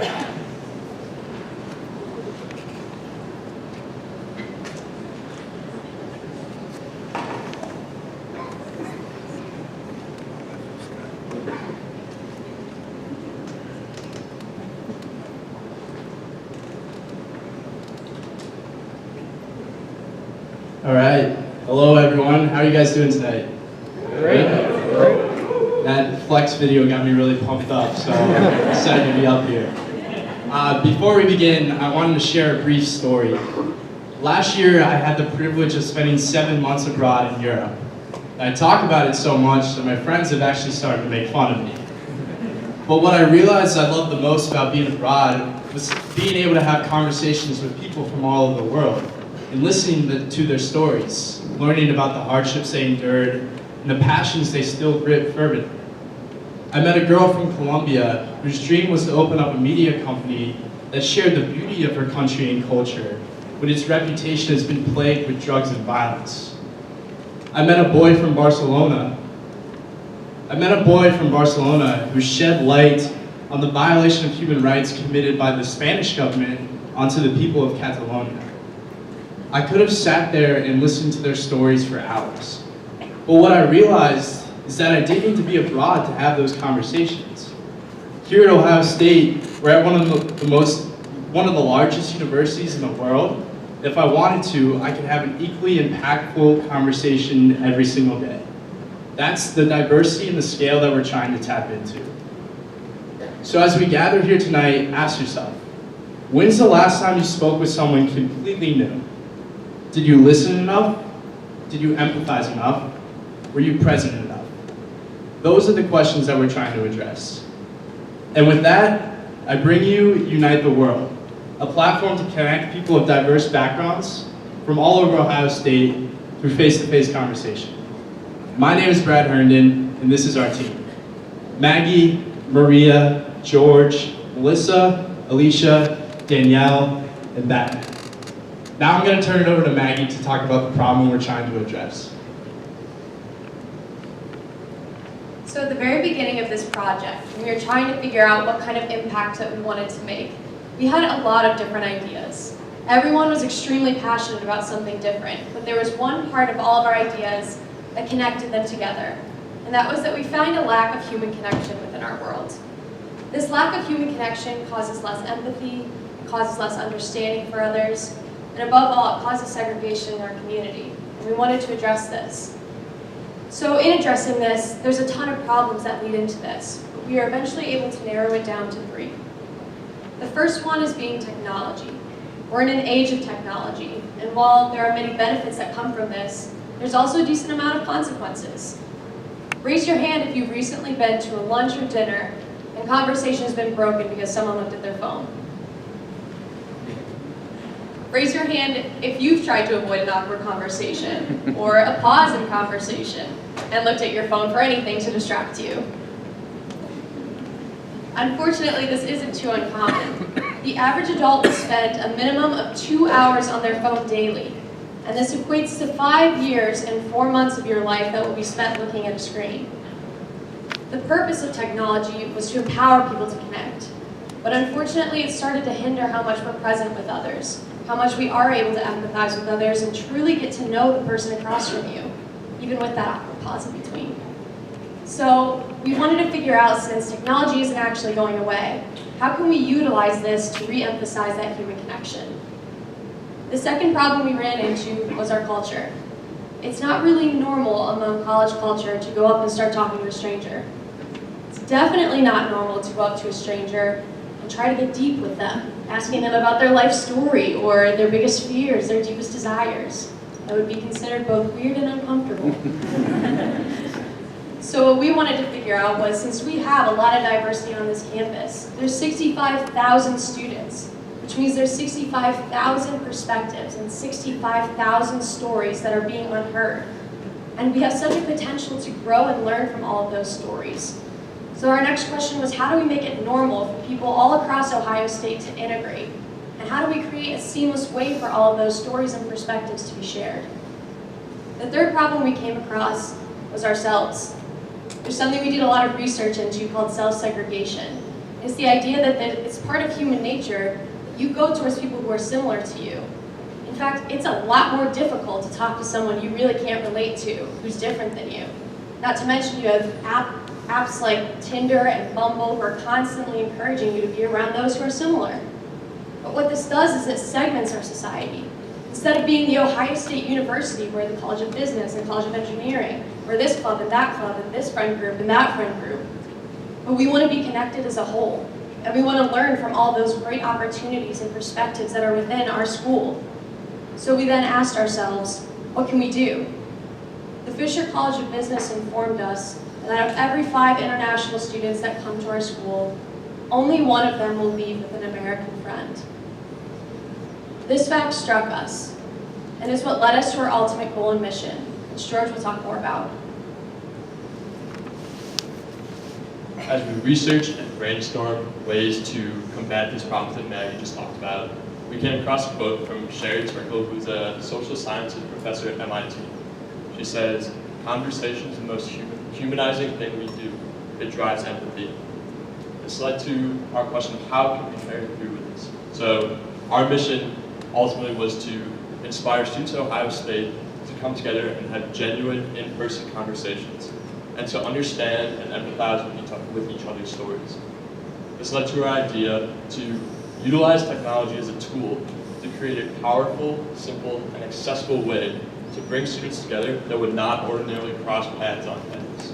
All right. Hello, everyone. How are you guys doing tonight? Great. That flex video got me really pumped up, so I'm excited to be up here. Before we begin, I wanted to share a brief story. Last year, I had the privilege of spending 7 months abroad in Europe. I talk about it so much that my friends have actually started to make fun of me. But what I realized I loved the most about being abroad was being able to have conversations with people from all over the world and listening to their stories, learning about the hardships they endured and the passions they still grip fervently. I met a girl from Colombia whose dream was to open up a media company that shared the beauty of her country and culture, when its reputation has been plagued with drugs and violence. I met a boy from Barcelona who shed light on the violation of human rights committed by the Spanish government onto the people of Catalonia. I could have sat there and listened to their stories for hours. But what I realized is that I didn't need to be abroad to have those conversations. Here at Ohio State, we're at one of the largest universities in the world. If I wanted to, I could have an equally impactful conversation every single day. That's the diversity and the scale that we're trying to tap into. So as we gather here tonight, ask yourself, when's the last time you spoke with someone completely new? Did you listen enough? Did you empathize enough? Were you present enough? Those are the questions that we're trying to address. And with that, I bring you Unite the World, a platform to connect people of diverse backgrounds from all over Ohio State through face-to-face conversation. My name is Brad Herndon, and this is our team. Maggie, Maria, George, Melissa, Alicia, Danielle, and Batman. Now I'm going to turn it over to Maggie to talk about the problem we're trying to address. So at the very beginning of this project, when we were trying to figure out what kind of impact that we wanted to make, we had a lot of different ideas. Everyone was extremely passionate about something different, but there was one part of all of our ideas that connected them together, and that was that we find a lack of human connection within our world. This lack of human connection causes less empathy, causes less understanding for others, and above all, it causes segregation in our community, and we wanted to address this. So in addressing this, there's a ton of problems that lead into this, but we are eventually able to narrow it down to 3. The first one is being technology. We're in an age of technology, and while there are many benefits that come from this, there's also a decent amount of consequences. Raise your hand if you've recently been to a lunch or dinner and conversation has been broken because someone looked at their phone. Raise your hand if you've tried to avoid an awkward conversation or a pause in conversation and looked at your phone for anything to distract you. Unfortunately, this isn't too uncommon. The average adult will spend a minimum of 2 hours on their phone daily, and this equates to 5 years and 4 months of your life that will be spent looking at a screen. The purpose of technology was to empower people to connect, but unfortunately it started to hinder how much we're present with others, how much we are able to empathize with others and truly get to know the person across from you, even with that awkward pause in between. So we wanted to figure out, since technology isn't actually going away, how can we utilize this to re-emphasize that human connection? The second problem we ran into was our culture. It's not really normal among college culture to go up and start talking to a stranger. It's definitely not normal to go up to a stranger and try to get deep with them, asking them about their life story or their biggest fears, their deepest desires. That would be considered both weird and uncomfortable. So what we wanted to figure out was, since we have a lot of diversity on this campus, there's 65,000 students, which means there's 65,000 perspectives and 65,000 stories that are being unheard. And we have such a potential to grow and learn from all of those stories. So our next question was, how do we make it normal for people all across Ohio State to integrate? And how do we create a seamless way for all of those stories and perspectives to be shared? The third problem we came across was ourselves. There's something we did a lot of research into called self-segregation. It's the idea that it's part of human nature that you go towards people who are similar to you. In fact, it's a lot more difficult to talk to someone you really can't relate to who's different than you. Not to mention you have apps like Tinder and Bumble who are constantly encouraging you to be around those who are similar. But what this does is it segments our society. Instead of being the Ohio State University, where the College of Business and College of Engineering, or this club and this friend group and that friend group. But we want to be connected as a whole, and we want to learn from all those great opportunities and perspectives that are within our school. So we then asked ourselves, what can we do? The Fisher College of Business informed us that out of every 5 international students that come to our school, only one of them will leave with an American friend. This fact struck us, and is what led us to our ultimate goal and mission, which George will talk more about. As we researched and brainstormed ways to combat these problems that Maggie just talked about, we came across a quote from Sherry Turkle, who's a social sciences professor at MIT. She says, "Conversation is the most humanizing thing we do. It drives empathy." This led to our question of how can we carry through with this? So our mission ultimately was to inspire students at Ohio State to come together and have genuine in-person conversations, and to understand and empathize with each other's stories. This led to our idea to utilize technology as a tool to create a powerful, simple, and accessible way to bring students together that would not ordinarily cross paths on campus.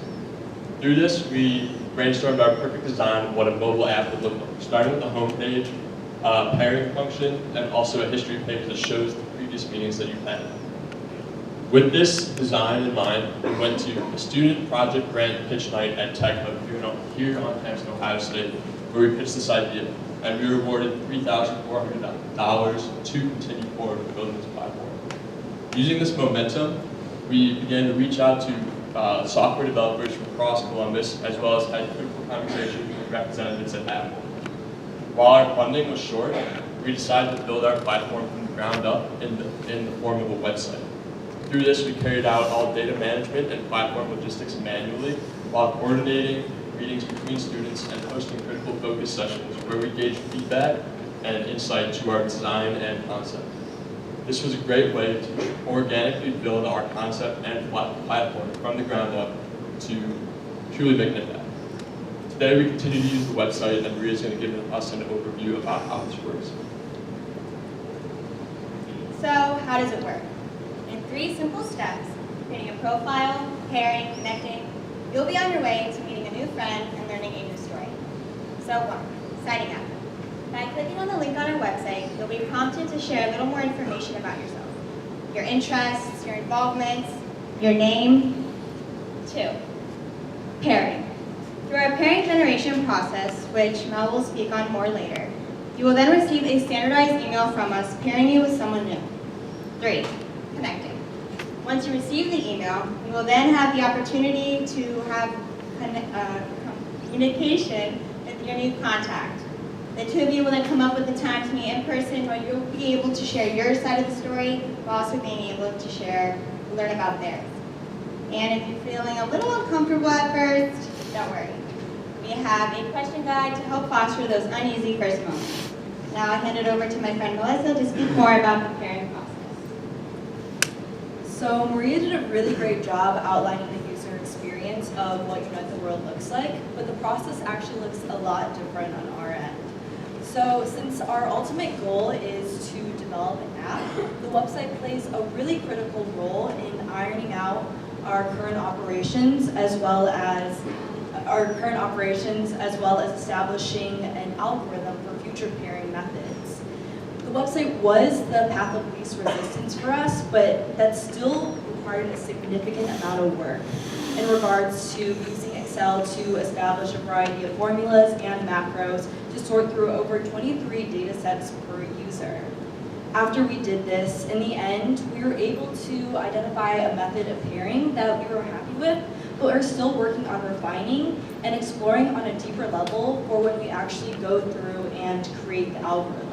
Through this, we brainstormed our perfect design of what a mobile app would look like, starting with the homepage, pairing function, and also a history page that shows the previous meetings that you've had. With this design in mind, we went to a student project grant pitch night at Tech Hub here on campus in Ohio State, where we pitched this idea, and we were awarded $3,400 to continue forward with building this platform. Using this momentum, we began to reach out to software developers from across Columbus, as well as had critical conversations with representatives at Apple. While our funding was short, we decided to build our platform from the ground up in the form of a website. Through this, we carried out all data management and platform logistics manually, while coordinating meetings between students and hosting critical focus sessions where we gauged feedback and insight to our design and concept. This was a great way to organically build our concept and platform from the ground up to truly make an impact. Today, we continue to use the website, and Maria's going to give us an overview about how this works. So, how does it work? In 3 simple steps, creating a profile, pairing, connecting, you'll be on your way to meeting a new friend and learning a new story. So 1, signing up. By clicking on the link on our website, you'll be prompted to share a little more information about yourself. Your interests, your involvements, your name. 2, pairing. Through our pairing generation process, which Mel will speak on more later, you will then receive a standardized email from us pairing you with someone new. 3, connecting. Once you receive the email, you will then have the opportunity to have communication with your new contact. The 2 of you will then come up with a time to meet in person where you'll be able to share your side of the story while also being able to learn about theirs. And if you're feeling a little uncomfortable at first, don't worry. We have a question guide to help foster those uneasy first moments. Now I hand it over to my friend Melissa to speak more about the pairing process. So Maria did a really great job outlining the user experience of what Unite the World looks like, but the process actually looks a lot different on our end. So since our ultimate goal is to develop an app, the website plays a really critical role in ironing out our current operations as well as establishing an algorithm for future pairing methods. The website was the path of least resistance for us, but that still required a significant amount of work in regards to using Excel to establish a variety of formulas and macros to sort through over 23 data sets per user. After we did this, in the end, we were able to identify a method of pairing that we were happy with, but are still working on refining and exploring on a deeper level for when we actually go through and create the algorithm.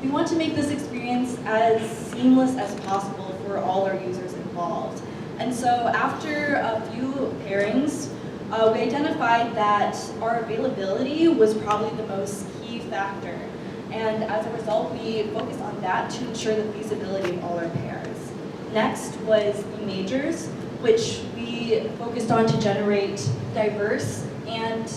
We want to make this experience as seamless as possible for all our users involved. And so after a few pairings, we identified that our availability was probably the most key factor. And as a result, we focused on that to ensure the feasibility of all our pairs. Next was the majors, which we focused on to generate diverse and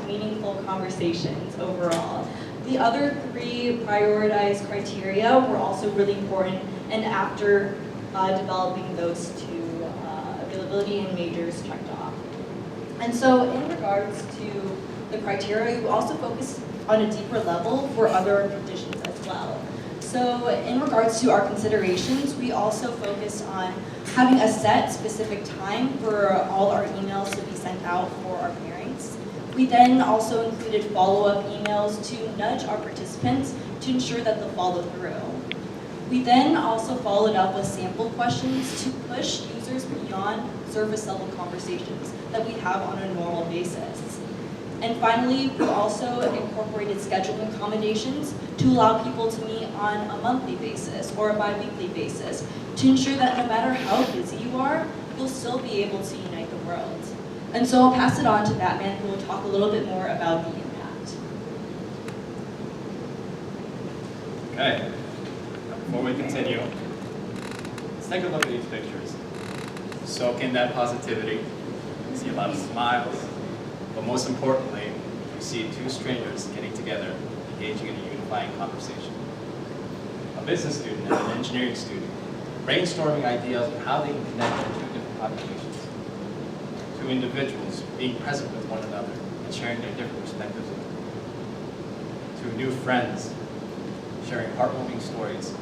meaningful conversations overall. The other three prioritized criteria were also really important, and after developing those two, availability and majors checked off. And so in regards to the criteria, we also focused on a deeper level for other conditions as well. So in regards to our considerations, we also focused on having a set specific time for all our emails to be sent out for our pairings. We then also included follow-up emails to nudge our participants to ensure that they'll follow through. We then also followed up with sample questions to push users beyond surface level conversations that we have on a normal basis. And finally, we also incorporated scheduling accommodations to allow people to meet on a monthly basis or a bi-weekly basis to ensure that no matter how busy you are, you'll still be able to unite the world. And so I'll pass it on to Batman, who will talk a little bit more about the impact. Okay, before we continue, let's take a look at these pictures. Soak in that positivity, see a lot of smiles, but most importantly, you see two strangers getting together, engaging in a unifying conversation. A business student and an engineering student brainstorming ideas on how they can connect their two different populations. Two individuals being present with one another and sharing their different perspectives. Two new friends sharing heartwarming stories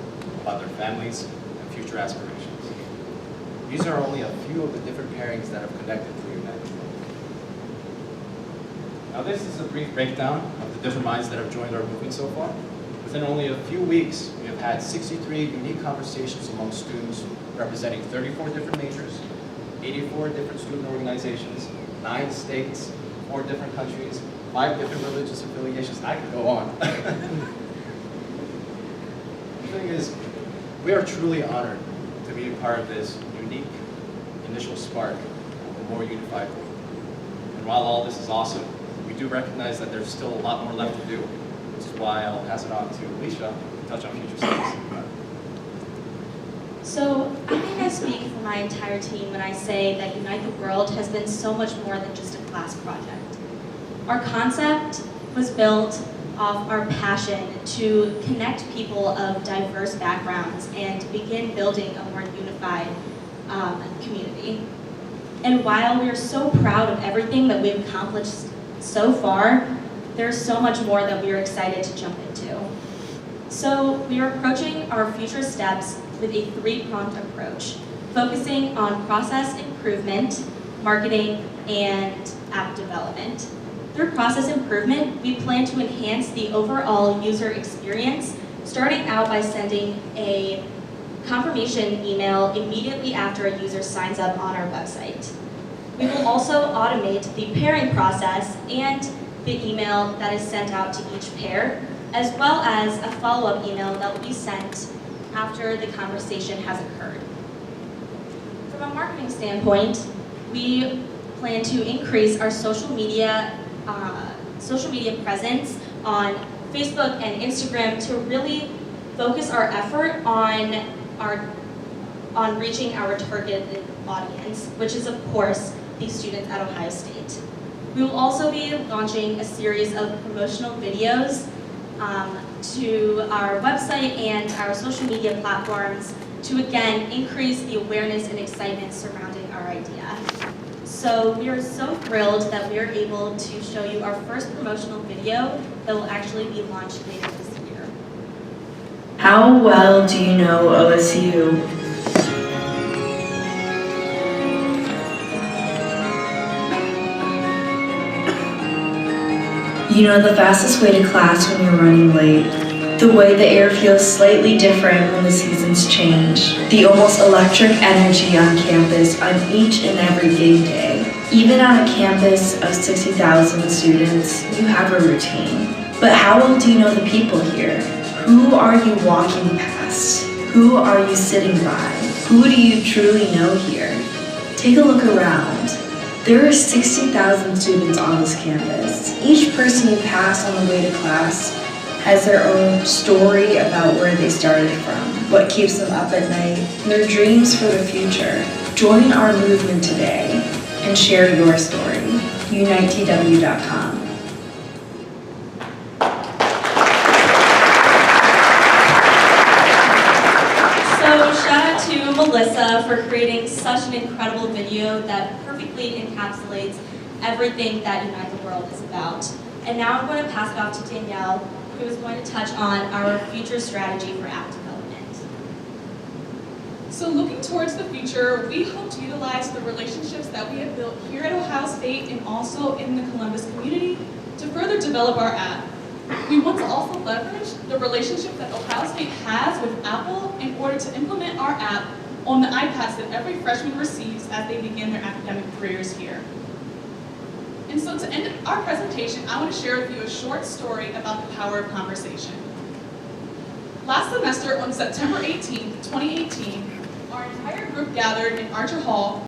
about their families and future aspirations. These are only a few of the different pairings that have connected through Unite. Now this is a brief breakdown of the different minds that have joined our movement so far. Within only a few weeks, we have had 63 unique conversations among students representing 34 different majors, 84 different student organizations, 9 states, 4 different countries, 5 different religious affiliations. I could go on. The thing is, we are truly honored to be a part of this unique initial spark of a more unified world. And while all this is awesome, we do recognize that there's still a lot more left to do, which is why I'll pass it on to Alicia to touch on future steps. So I think I speak for my entire team when I say that Unite the World has been so much more than just a class project. Our concept was built off our passion to connect people of diverse backgrounds and begin building a more unified community. And while we are so proud of everything that we've accomplished so far, there's so much more that we are excited to jump into. So we are approaching our future steps with a 3-pronged approach, focusing on process improvement, marketing, and app development. Through process improvement, we plan to enhance the overall user experience, starting out by sending a confirmation email immediately after a user signs up on our website. We will also automate the pairing process and the email that is sent out to each pair, as well as a follow-up email that will be sent after the conversation has occurred. From a marketing standpoint, we plan to increase our social media presence on Facebook and Instagram to really focus our effort on reaching our targeted audience, which is of course these students at Ohio State. We will also be launching a series of promotional videos to our website and our social media platforms to again increase the awareness and excitement surrounding our idea. So we are so thrilled that we are able to show you our first promotional video that will actually be launched later this year. How well do you know OSU? You know the fastest way to class when you're running late. The way the air feels slightly different when the seasons change. The almost electric energy on campus on each and every game day. Even on a campus of 60,000 students, you have a routine. But how well do you know the people here? Who are you walking past? Who are you sitting by? Who do you truly know here? Take a look around. There are 60,000 students on this campus. Each person you pass on the way to class has their own story about where they started from, what keeps them up at night, and their dreams for the future. Join our movement today and share your story. UniteTW.com. So shout out to Melissa for creating such an incredible video that perfectly encapsulates everything that Unite the World is about. And now I'm going to pass it off to Danielle, who is going to touch on our future strategy for app development. So looking towards the future, we hope to utilize the relationships that we have built here at Ohio State and also in the Columbus community to further develop our app. We want to also leverage the relationship that Ohio State has with Apple in order to implement our app on the iPads that every freshman receives as they begin their academic careers here. And so to end our presentation, I want to share with you a short story about the power of conversation. Last semester on September 18th, 2018, our entire group gathered in Archer Hall